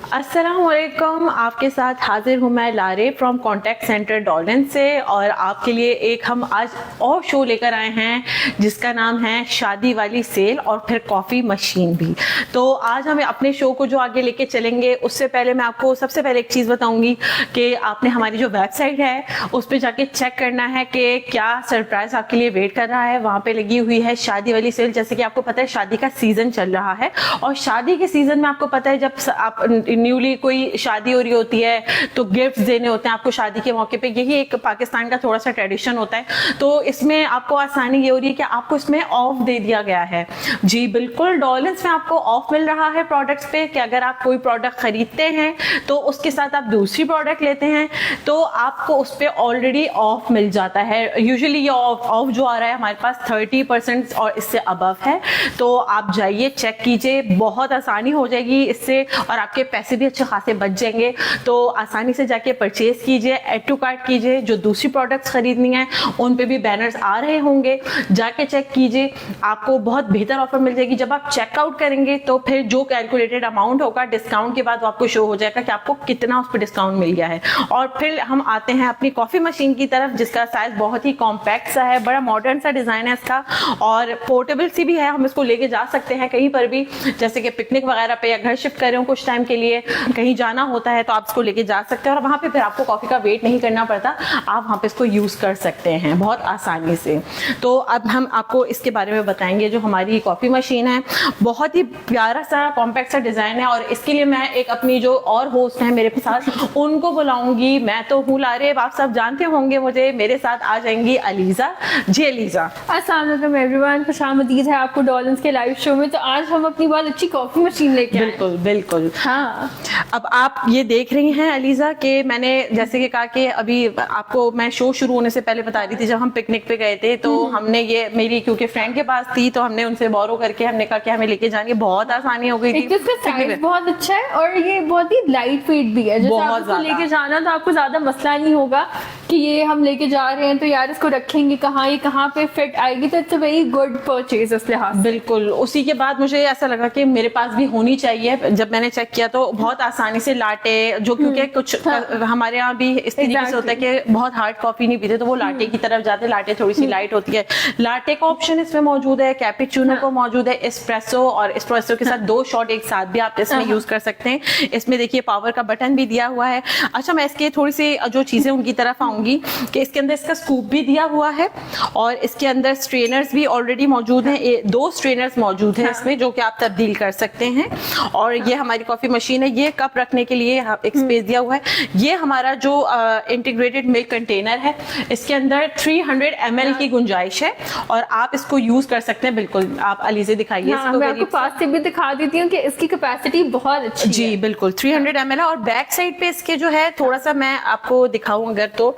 अस्सलामुअलैकुम, आपके साथ हाजिर हूँ मैं लारे फ्रॉम कॉन्टैक्ट सेंटर डॉलन से। और आपके लिए एक हम आज और शो लेकर आए हैं जिसका नाम है शादी वाली सेल और फिर कॉफ़ी मशीन भी। तो आज हम अपने शो को जो आगे लेके चलेंगे उससे पहले मैं आपको सबसे पहले एक चीज़ बताऊंगी कि आपने हमारी जो वेबसाइट है उस पर जाके चेक करना है कि क्या सरप्राइज़ आपके लिए वेट कर रहा है। वहाँ पे लगी हुई है शादी वाली सेल। जैसे कि आपको पता है शादी का सीज़न चल रहा है और शादी के सीज़न में आपको पता है जब आप न्यूली कोई शादी हो रही होती है तो गिफ्ट्स देने होते हैं आपको शादी के मौके पे। यही एक पाकिस्तान का थोड़ा सा ट्रेडिशन होता है। तो इसमें आपको आसानी ये हो रही है कि आपको इसमें ऑफ दे दिया गया है। जी बिल्कुल, डॉलर्स में आपको ऑफ मिल रहा है प्रोडक्ट्स पे कि अगर आप कोई प्रोडक्ट खरीदते हैं तो उसके साथ आप दूसरी प्रोडक्ट लेते हैं तो आपको उस पर ऑलरेडी ऑफ मिल जाता है। यूजुअली ये ऑफ जो आ रहा है हमारे पास 30% और इससे अबव है। तो आप जाइए चेक कीजिए, बहुत आसानी हो जाएगी इससे और आपके पैसे भी अच्छे खासे बच जाएंगे। तो आसानी से जाके परचेज कीजिए, ऐड टू कार्ट कीजिए। जो दूसरी प्रोडक्ट्स खरीदनी है उन पे भी बैनर्स आ रहे होंगे, जाके चेक कीजिए, आपको बहुत बेहतर ऑफर मिल जाएगी। जब आप चेकआउट करेंगे तो फिर जो कैलकुलेटेड अमाउंट होगा डिस्काउंट के बाद आपको शो हो जाएगा कि आपको कितना उस पर डिस्काउंट मिल गया है। और फिर हम आते हैं अपनी कॉफी मशीन की तरफ जिसका साइज बहुत ही कॉम्पैक्ट सा है, बड़ा मॉडर्न सा डिजाइन है इसका और पोर्टेबल सी भी है। हम इसको लेके जा सकते हैं कहीं पर भी, जैसे कि पिकनिक वगैरह पे या घर शिफ्ट कर रहे हो कुछ टाइम के लिए कहीं जाना होता है तो आप इसको लेके जा सकते हैं और वहाँ पे फिर आपको कॉफ़ी का वेट नहीं करना पड़ता, आप वहाँ पे इसको यूज़ कर सकते हैं बहुत आसानी से। तो अब हम आपको इसके बारे में बताएंगे। जो हमारी कॉफ़ी मशीन है बहुत ही प्यारा सा कॉम्पैक्ट सा डिज़ाइन है और इसके लिए मैं एक अपनी जो और होस्ट हैं मेरे साथ उनको बुलाऊंगी। मैं तो हूँ लारे, आप सब जानते होंगे मुझे। मेरे साथ आ जाएंगी अलीज़ा। जी अलीज़ा। अस्सलाम वालेकुम एवरीवन, खुशामदीद है आपको डॉलन्स के लाइव शो में। तो आज हम अपनी बहुत अच्छी कॉफ़ी मशीन लेके आए। बिल्कुल बिल्कुल। हाँ, अब आप ये देख रही हैं अलीज़ा कि मैंने जैसे कि कहा कि अभी आपको मैं शो शुरू होने से पहले बता रही थी, जब हम पिकनिक पे गए थे तो हमने ये मेरी क्योंकि फ्रेंड के पास थी तो हमने उनसे बोरो करके हमने कहा कि हमें लेके जानी, बहुत आसानी हो गई थी। एक तो इसका साइज बहुत अच्छा है और ये बहुत ही लाइट वेट भी है। जैसे आप इसको लेके जाना तो आपको ज्यादा मसला नहीं होगा कि ये हम लेके जा रहे हैं तो यार इसको रखेंगे कहाँ, ये कहाँ पे फिट आएगी। तो it's a very good purchase इस लिहाज। बिल्कुल। उसी के बाद मुझे ऐसा लगा कि मेरे पास भी होनी चाहिए। जब मैंने चेक किया तो बहुत आसानी से लाटे जो क्योंकि कुछ हमारे यहाँ भी इस तरीके से होता है कि बहुत हार्ड कॉफी नहीं पीते तो वो लाटे की तरफ जाते हैं। लाटे थोड़ी सी लाइट होती है। लाटे का ऑप्शन इसमें मौजूद है, कैपेचीनो को मौजूद है, एस्प्रेसो और एस्प्रेसो के साथ 2 शॉट एक साथ भी आप इसमें यूज कर सकते हैं। इसमें देखिए पावर का बटन भी दिया हुआ है। अच्छा, मैं इसके थोड़ी सी जो चीजें उनकी तरफ आऊंगी कि इसके अंदर इसका स्कूप भी दिया हुआ है और इसके अंदर स्ट्रेनर्स भी ऑलरेडी मौजूद हैं। 2 स्ट्रेनर्स मौजूद हैं इसमें जो कि आप तब्दील कर सकते हैं। और ये हमारी कॉफी मशीन है। ये कप रखने के लिए एक स्पेस दिया हुआ है। ये हमारा जो इंटीग्रेटेड मिल्क कंटेनर है इसके अंदर 300 ml की गुंजाइश है और आप इसको यूज कर सकते हैं। बिल्कुल, आप अलीज़े दिखाइए। मैं आपको पास से भी दिखा देती हूँ कि इसकी कैपेसिटी बहुत अच्छी है। जी बिल्कुल, 300 ml है और बैक साइड पे इसके जो है थोड़ा सा मैं आपको दिखाऊं अगर तो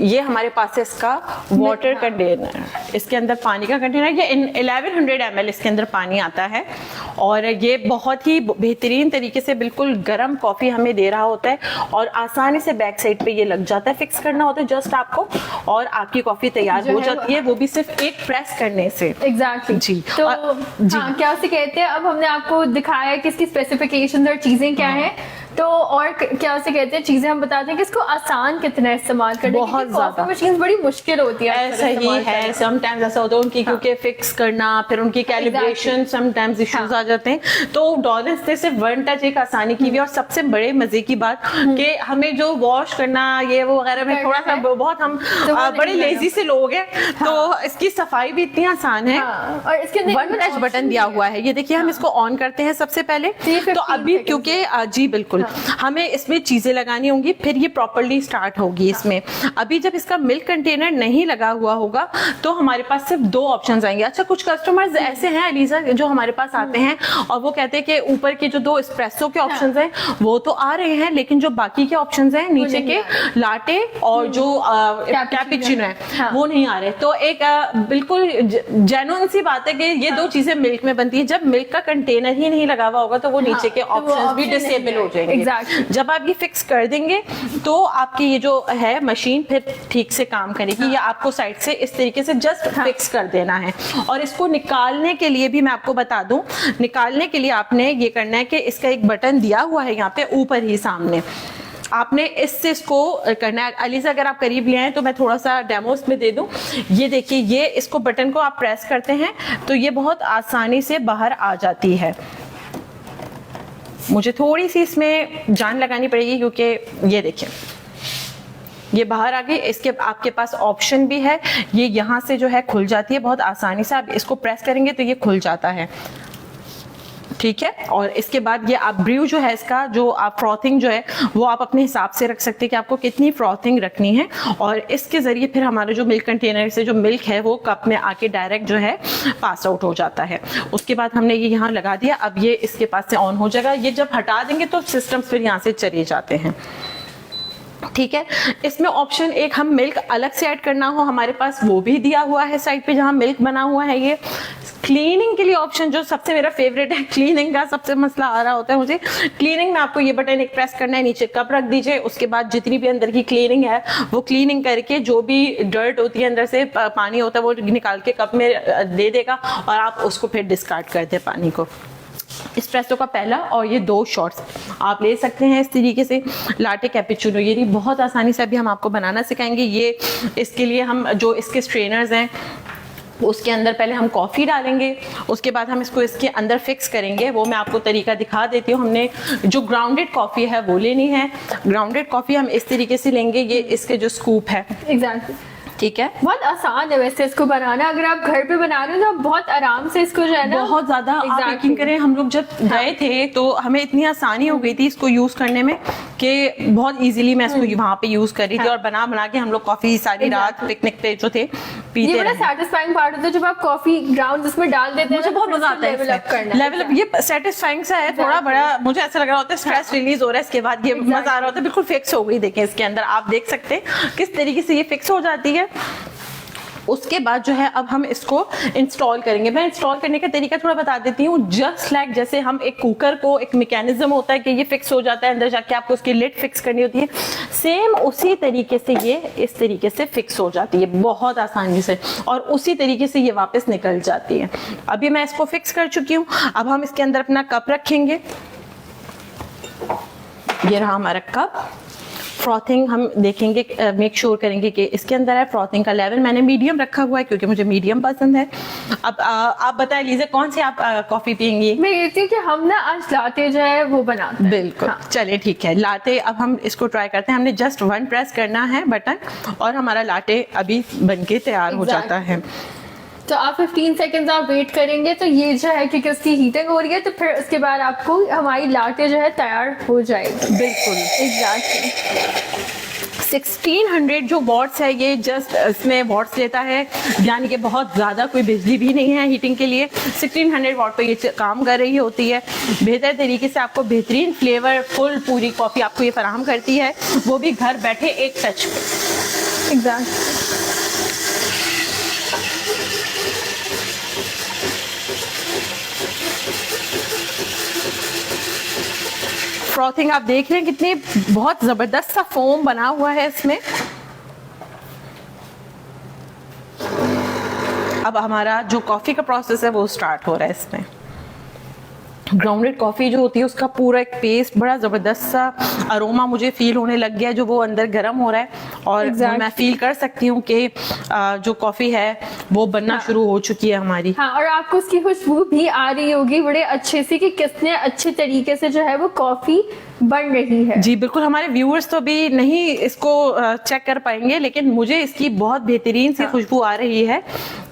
ये हमारे पास है इसका वाटर कंटेनर। इसके अंदर पानी का कंटेनर, ये 1100 ml इसके अंदर पानी आता है और ये बहुत ही बेहतरीन तरीके से बिल्कुल गर्म कॉफ़ी हमें दे रहा होता है और आसानी से बैक साइड पे ये लग जाता है। फिक्स करना होता है जस्ट आपको और आपकी कॉफ़ी तैयार हो जाती है, वो भी सिर्फ एक प्रेस करने से। एग्जैक्टली जी। तो जी हाँ, क्या उसे कहते हैं। अब हमने आपको दिखाया कि इसकी स्पेसिफिकेशंस और चीजें क्या हैं। तो और क्या उसे कहते हैं चीजें हम बताते हैं कि इसको आसान कितना इस्तेमाल करना। बहुत ज्यादा मशीन बड़ी मुश्किल होती है। ऐसा ही है, समटाइम्स ऐसा होता है उनकी क्योंकि फिक्स करना फिर उनकी कैलिब्रेशन समटाइम्स इश्यूज आ जाते हैं। तो डॉलर्स से सिर्फ 1 टच एक आसानी की भी। और सबसे बड़े मजे की बात कि हमें जो वॉश करना ये वो वगैरह में थोड़ा सा बहुत हम बड़े लेजी से लोग हैं तो इसकी सफाई भी इतनी आसान है। और इसके 1 टच बटन दिया हुआ है। ये देखिए हम इसको ऑन करते हैं सबसे पहले तो अभी क्योंकि जी बिल्कुल हमें इसमें चीजें लगानी होंगी फिर ये प्रॉपर्ली स्टार्ट होगी इसमें। अभी जब इसका मिल्क कंटेनर नहीं लगा हुआ होगा तो हमारे पास सिर्फ 2 ऑप्शंस आएंगे। अच्छा, कुछ कस्टमर्स ऐसे हैं अलीज़ा जो हमारे पास आते हैं और वो कहते हैं कि ऊपर के जो 2 एस्प्रेसो के ऑप्शंस हैं वो तो आ रहे हैं लेकिन जो बाकी के ऑप्शंस हैं नीचे के लाटे और जो कैपेचिनो है वो नहीं आ रहे। तो एक बिल्कुल जेन्युइन सी बात है कि ये 2 चीजें मिल्क में बनती है। जब मिल्क का कंटेनर ही नहीं लगा हुआ होगा तो वो नीचे के ऑप्शंस भी डिसेबल हो जाएंगे। करेंगे। Exactly. जब आप ये फिक्स कर देंगे तो आपकी ये जो है मशीन फिर ठीक से काम करेगी। या आपको साइड से इस तरीके से जस्ट फिक्स कर देना है। और इसको निकालने के लिए भी मैं आपको बता दूं, निकालने के लिए आपने ये करना है कि इसका एक बटन दिया हुआ है यहाँ पे ऊपर ही सामने, आपने इससे इसको करना है। अली से अगर आप करीब ले आए तो मैं थोड़ा सा डेमोस में दे दूं। ये देखिए, ये इसको बटन को आप प्रेस करते हैं तो ये बहुत आसानी से बाहर आ जाती है। मुझे थोड़ी सी इसमें जान लगानी पड़ेगी क्योंकि ये देखिए ये बाहर आ गई। इसके आपके पास ऑप्शन भी है, ये यहाँ से जो है खुल जाती है बहुत आसानी से। आप इसको प्रेस करेंगे तो ये खुल जाता है, ठीक है। और इसके बाद ये आप ब्रू जो है इसका, जो आप फ्रॉथिंग जो है वो आप अपने हिसाब से रख सकते हैं कि आपको कितनी फ्रॉथिंग रखनी है। और इसके जरिए फिर हमारा जो मिल्क कंटेनर से जो मिल्क है वो कप में आके डायरेक्ट जो है पास आउट हो जाता है। उसके बाद हमने ये यहाँ लगा दिया, अब ये इसके पास से ऑन हो जाएगा। ये जब हटा देंगे तो सिस्टम फिर यहाँ से चले जाते हैं, ठीक है। इसमें ऑप्शन एक हम मिल्क अलग से ऐड करना हो, हमारे पास वो भी दिया हुआ है साइड पे जहां मिल्क बना हुआ है। ये क्लीनिंग के लिए ऑप्शन जो सबसे मेरा फेवरेट है, क्लीनिंग का सबसे मसला आ रहा होता है मुझे। क्लीनिंग में आपको ये बटन एक प्रेस करना है, नीचे कप रख दीजिए, उसके बाद जितनी भी अंदर की क्लीनिंग है वो क्लीनिंग करके जो भी डर्ट होती है अंदर से पानी होता है वो निकाल के कप में दे देगा और आप उसको फिर डिस्कार्ड कर दे पानी को। एस्प्रेसो का पहला और ये 2 शॉट्स आप ले सकते हैं इस तरीके से। लाटे कैपुचिनो ये बहुत आसानी से अभी हम आपको बनाना सिखाएंगे। ये इसके लिए हम जो इसके स्ट्रेनर्स हैं उसके अंदर पहले हम कॉफ़ी डालेंगे, उसके बाद हम इसको इसके अंदर फिक्स करेंगे। वो मैं आपको तरीका दिखा देती हूँ। हमने जो ग्राउंडेड कॉफ़ी है वो लेनी है। ग्राउंडेड कॉफ़ी हम इस तरीके से लेंगे, ये इसके जो स्कूप है, एग्जैक्टली, ठीक है। बहुत आसान है वैसे इसको बनाना। अगर आप घर पे बना रहे हो तो आप बहुत आराम से इसको जो है ना, बहुत ज्यादा आप यकीन करें, हम लोग जब गए थे तो हमें इतनी आसानी हो गई थी इसको यूज करने में कि बहुत इजीली मैं इसको वहां पे यूज कर रही थी। और बना बना के हम लोग कॉफी सारी रात पिकनिक पे जो थे पीते। ये बड़ा सेटिस्फाइंग पार्ट होता है जब आप कॉफी ग्राउंड इसमें डाल देते हैं। मुझे बहुत मजा आता है लेवल अप, ये सेटिस्फाइंग सा है थोड़ा बड़ा। मुझे ऐसा लग रहा होता है स्ट्रेस रिलीज हो रहा है इसके बाद, ये मजा आ रहा होता है। बिल्कुल फिक्स हो गई, देखें इसके अंदर आप देख सकते हैं किस तरीके से ये फिक्स हो जाती है। उसके बाद जो है अब हम इसको इंस्टॉल करेंगे। मैं इंस्टॉल करने का तरीका थोड़ा बता देती हूँ। जस्ट लाइक जैसे हम एक कुकर को, एक मैकेनिज्म होता है कि ये फिक्स हो जाता है, अंदर जाके आपको उसकी लिड फिक्स करनी होती है, सेम उसी तरीके से ये इस तरीके से फिक्स हो जाती है बहुत आसानी से, और उसी तरीके से ये वापस निकल जाती है। अभी मैं इसको फिक्स कर चुकी हूँ। अब हम इसके अंदर अपना कप रखेंगे। ये रहा हमारा कप। फ्रॉथिंग हम देखेंगे, मेक श्योर करेंगे कि इसके अंदर है। फ्रॉथिंग का लेवल मैंने मीडियम रखा हुआ है क्योंकि मुझे मीडियम पसंद है। अब आप बताएं लीजिए कौन सी आप कॉफी पियेंगी? मैं ये थी कि हम ना आज लाटे जो है वो बनाते हैं। बिल्कुल, हाँ। चलिए ठीक है, लाटे अब हम इसको ट्राई करते हैं। हमने जस्ट 1 प्रेस करना है बटन और हमारा लाटे अभी बनके तैयार हो जाता है। तो आप 15 सेकंड्स आप वेट करेंगे तो ये जो है क्योंकि उसकी हीटिंग हो रही है तो फिर उसके बाद आपको हमारी लाटे जो है तैयार हो जाएगी। बिल्कुल एग्जैक्टली। 1600 जो वॉट्स है ये जस्ट इसमें वॉट्स लेता है, यानी कि बहुत ज़्यादा कोई बिजली भी नहीं है हीटिंग के लिए। 1600 वॉट पे ये काम कर रही होती है। बेहतर तरीके से आपको बेहतरीन फ्लेवर फुल पूरी कॉफ़ी आपको ये फराहम करती है, वो भी घर बैठे एक टच पे। एग्जैक्टली। फ्रॉथिंग आप देख रहे हैं कितनी बहुत जबरदस्त सा फोम बना हुआ है इसमें। अब हमारा जो कॉफी का प्रोसेस है वो स्टार्ट हो रहा है इसमें। ग्राउंडेड कॉफ़ी जो होती है उसका पूरा एक पेस्ट, बड़ा ज़बरदस्त सा अरोमा मुझे फील होने लग गया जो वो अंदर गर्म हो रहा है। और मैं फील कर सकती हूँ कि जो कॉफ़ी है वो बनना शुरू हो चुकी है हमारी। हाँ, और आपको उसकी खुशबू भी आ रही होगी बड़े अच्छे से कि कितने अच्छे तरीके से जो है वो कॉफ़ी बन रही है। जी बिल्कुल, हमारे व्यूअर्स तो अभी नहीं इसको चेक कर पाएंगे, लेकिन मुझे इसकी बहुत बेहतरीन सी खुशबू आ रही है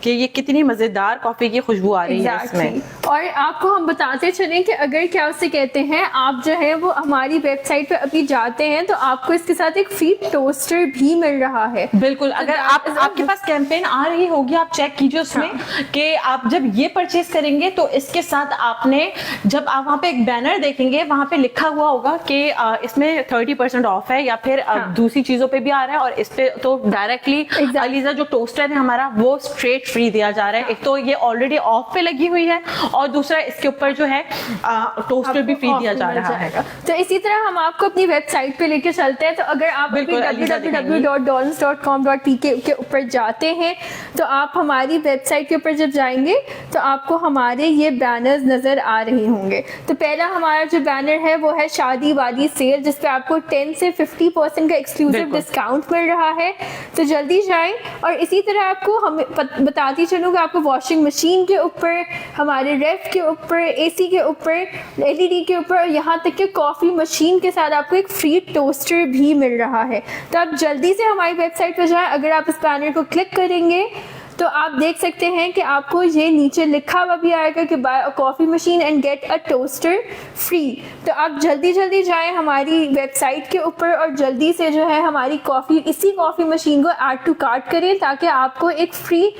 कि ये कितनी मज़ेदार कॉफ़ी की खुशबू आ रही है इसमें। और आपको हम बताते चलें कि अगर क्या उसे कहते हैं, आप जो है वो हमारी वेबसाइट पे अभी जाते हैं तो आपको इसके साथ एक फ्री टोस्टर भी मिल रहा है। बिल्कुल, अगर आपके पास कैंपेन आ रही होगी आप चेक कीजिए उसमें कि आप जब ये परचेज करेंगे तो इसके साथ आपने, जब आप वहाँ पे एक बैनर देखेंगे वहाँ पे लिखा हुआ होगा कि इसमें 30% ऑफ है या फिर दूसरी चीजों पे भी आ रहा है, और इस पे तो डायरेक्टली अलीजा जो टोस्टर है हमारा वो स्ट्रेट फ्री दिया जा रहा है। एक तो ये ऑलरेडी ऑफ पे लगी हुई है और दूसरा इसके ऊपर जो है टोस्टर भी फ्री दिया जा रहा है। तो इसी तरह हम आपको अपनी वेबसाइट पे लेके चलते हैं। तो अगर आप www.dolans.com.pk के ऊपर जाते हैं तो आप हमारी वेबसाइट के ऊपर जब जाएंगे तो आपको हमारे ये बैनर्स नजर आ रहे होंगे। तो पहला हमारा जो बैनर है वो है शादी वाली सेल, जिसपे आपको 10 से 50% का एक्सक्लूसिव डिस्काउंट मिल रहा है। तो जल्दी जाएं। और इसी तरह आपको हम बताती चलूँगा, आपको वॉशिंग मशीन के ऊपर, हमारे रेफ के ऊपर, एसी के ऊपर, एलईडी के ऊपर, यहाँ तक कि कॉफ़ी मशीन के साथ आपको एक फ्री टोस्टर भी मिल रहा है। तो आप जल्दी से हमारी वेबसाइट पर जाएं। अगर आप इस बैनर को क्लिक करेंगे तो आप देख सकते हैं कि आपको ये नीचे लिखा हुआ भी आएगा कि by a coffee machine and get a toaster free. तो आप जल्दी जल्दी जाएं हमारी वेबसाइट के ऊपर और जल्दी से जो है हमारी इसी कॉफ़ी मशीन को ऐड टू कार्ट करें ताकि आपको एक फ्री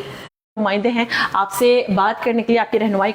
नुमाइंदे हैं आपसे बात करने के लिए, आपकी रहनुमाई